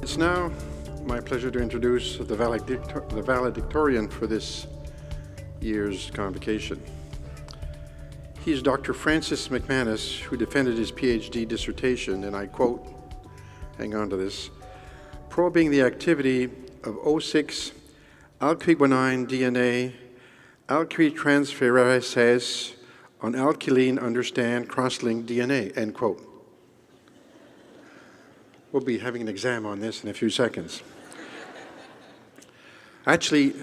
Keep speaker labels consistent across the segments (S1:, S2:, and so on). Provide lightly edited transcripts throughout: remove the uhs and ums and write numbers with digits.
S1: It's now my pleasure to introduce the valedictorian for this year's convocation. He's Dr. Francis McManus, who defended his PhD dissertation, and I quote, hang on to this, probing the activity of O6 alkyl DNA Alkyltransferases on Alkylene understand cross-linked DNA, end quote. We'll be having an exam on this in a few seconds. Actually,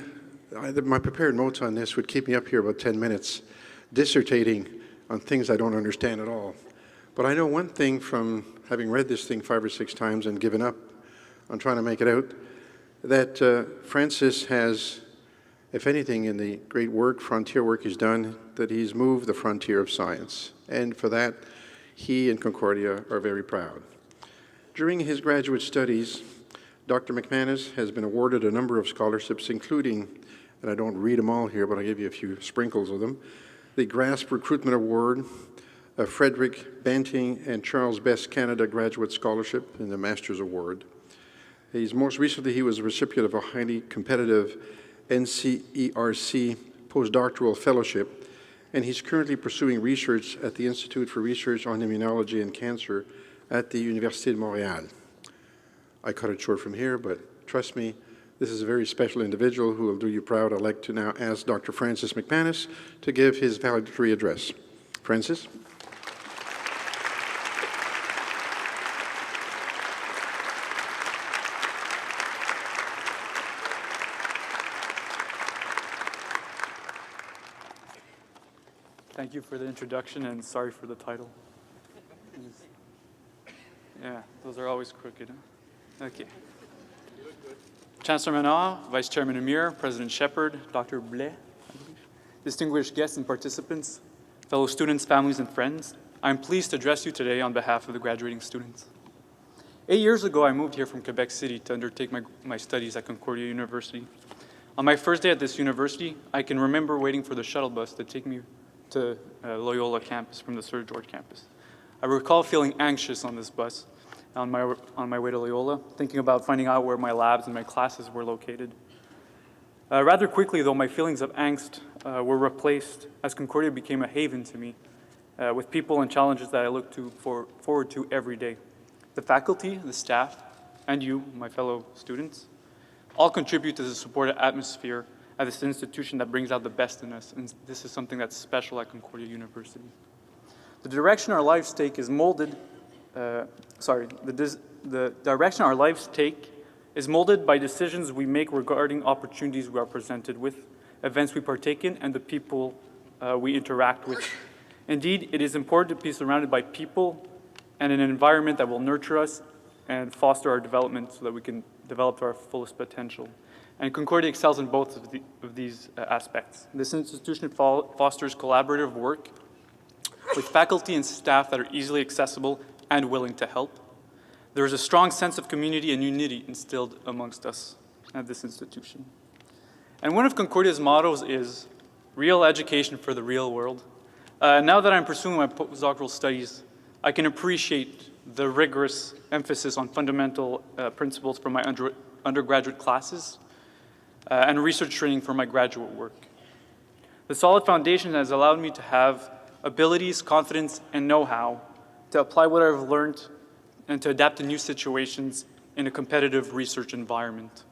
S1: my prepared notes on this would keep me up here about 10 minutes, dissertating on things I don't understand at all. But I know one thing from having read this thing 5 or 6 times and given up on trying to make it out, that Francis has, if anything, in the great work, frontier work he's done, that he's moved the frontier of science. And for that, he and Concordia are very proud. During his graduate studies, Dr. McManus has been awarded a number of scholarships, including, and I don't read them all here, but I'll give you a few sprinkles of them, the GRASP Recruitment Award, a Frederick Banting and Charles Best Canada Graduate Scholarship, and the Master's Award. Most recently, he was a recipient of a highly competitive NCERC postdoctoral fellowship, and he's currently pursuing research at the Institute for Research on Immunology and Cancer at the Université de Montréal. I cut it short from here, but trust me, this is a very special individual who will do you proud. I'd like to now ask Dr. Francis McManus to give his valedictory address. Francis?
S2: Thank you for the introduction, and sorry for the title. Yeah, those are always crooked, huh? Okay. Chancellor Menard, Vice Chairman Amir, President Shepard, Dr. Blais, distinguished guests and participants, fellow students, families, and friends, I'm pleased to address you today on behalf of the graduating students. 8 years ago, I moved here from Quebec City to undertake my studies at Concordia University. On my first day at this university, I can remember waiting for the shuttle bus to take me to Loyola campus from the Sir George campus. I recall feeling anxious on this bus on my way to Loyola, thinking about finding out where my labs and my classes were located. Rather quickly, though, my feelings of angst were replaced as Concordia became a haven to me, with people and challenges that I look forward to every day. The faculty, the staff, and you, my fellow students, all contribute to the supportive atmosphere at this institution that brings out the best in us, and this is something that's special at Concordia University. The direction our lives take is molded, the direction our lives take is molded by decisions we make regarding opportunities we are presented with, events we partake in, and the people we interact with. Indeed, it is important to be surrounded by people and an environment that will nurture us and foster our development so that we can develop to our fullest potential. And Concordia excels in both of these aspects. This institution fosters collaborative work with faculty and staff that are easily accessible and willing to help. There is a strong sense of community and unity instilled amongst us at this institution. And one of Concordia's mottos is real education for the real world. Now that I'm pursuing my postdoctoral studies, I can appreciate the rigorous emphasis on fundamental principles from my undergraduate classes and research training for my graduate work. The solid foundation has allowed me to have abilities, confidence, and know-how to apply what I've learned and to adapt to new situations in a competitive research environment.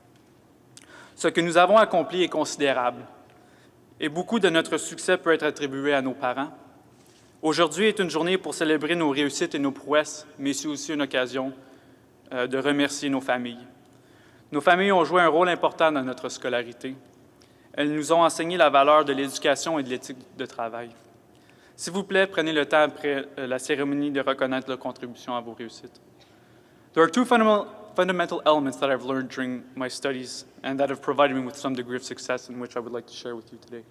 S2: Ce que nous avons accompli est considérable, et beaucoup de notre succès peut être attribué à nos parents. Aujourd'hui est une journée pour célébrer nos réussites et nos prouesses, mais c'est aussi une occasion de remercier nos familles. Nos familles ont joué un rôle important dans notre scolarité. Elles nous ont enseigné la valeur de l'éducation et de l'éthique de travail. S'il vous plaît, prenez le temps après la cérémonie de reconnaître leur contribution à vos réussites. There are two fundamental elements that I've learned during my studies and that have provided me with some degree of success in which I would like to share with you today.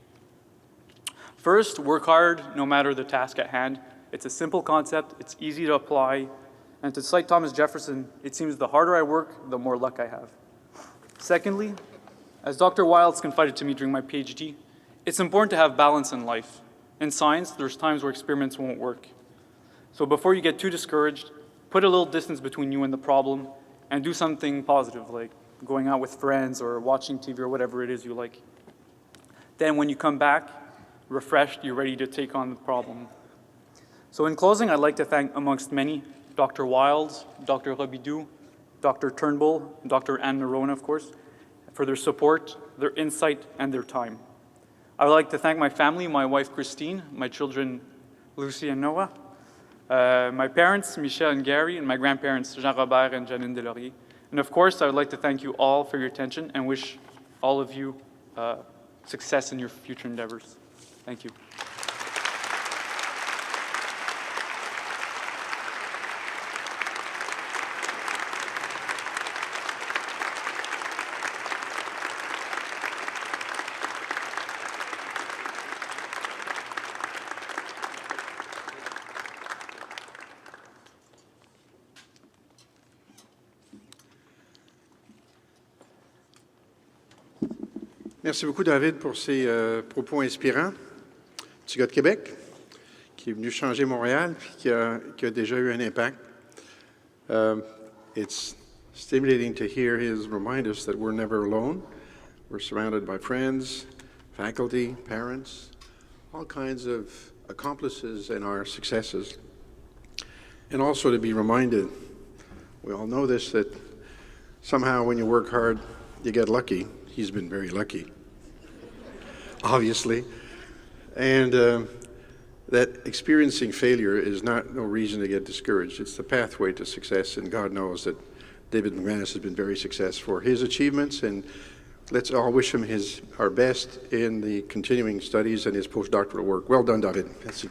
S2: First, work hard no matter the task at hand. It's a simple concept, it's easy to apply, and to cite Thomas Jefferson, it seems the harder I work, the more luck I have. Secondly, as Dr. Wilds confided to me during my PhD, it's important to have balance in life. In science, there's times where experiments won't work. So before you get too discouraged, put a little distance between you and the problem and do something positive, like going out with friends or watching TV or whatever it is you like. Then when you come back, refreshed, you're ready to take on the problem. So in closing, I'd like to thank, amongst many, Dr. Wild, Dr. Robidoux, Dr. Turnbull, Dr. Anne Nerona, of course, for their support, their insight, and their time. I would like to thank my family, my wife, Christine, my children, Lucy and Noah, my parents, Michel and Gary, and my grandparents, Jean-Robert and Janine Delaurier. And of course, I would like to thank you all for your attention and wish all of you success in your future endeavors. Thank you.
S1: Merci beaucoup, David, pour ces propos inspirants. Petit gars de Québec, qui est venu changer Montréal, puis qui a déjà eu un impact. It's stimulating to hear his remind us that we're never alone. We're surrounded by friends, faculty, parents, all kinds of accomplices in our successes. And also to be reminded, we all know this, that somehow when you work hard, you get lucky. He's been very lucky, obviously. And that experiencing failure is no reason to get discouraged. It's the pathway to success, and God knows that David McManus has been very successful for his achievements, and let's all wish him our best in the continuing studies and his postdoctoral work. Well done, David. Merci.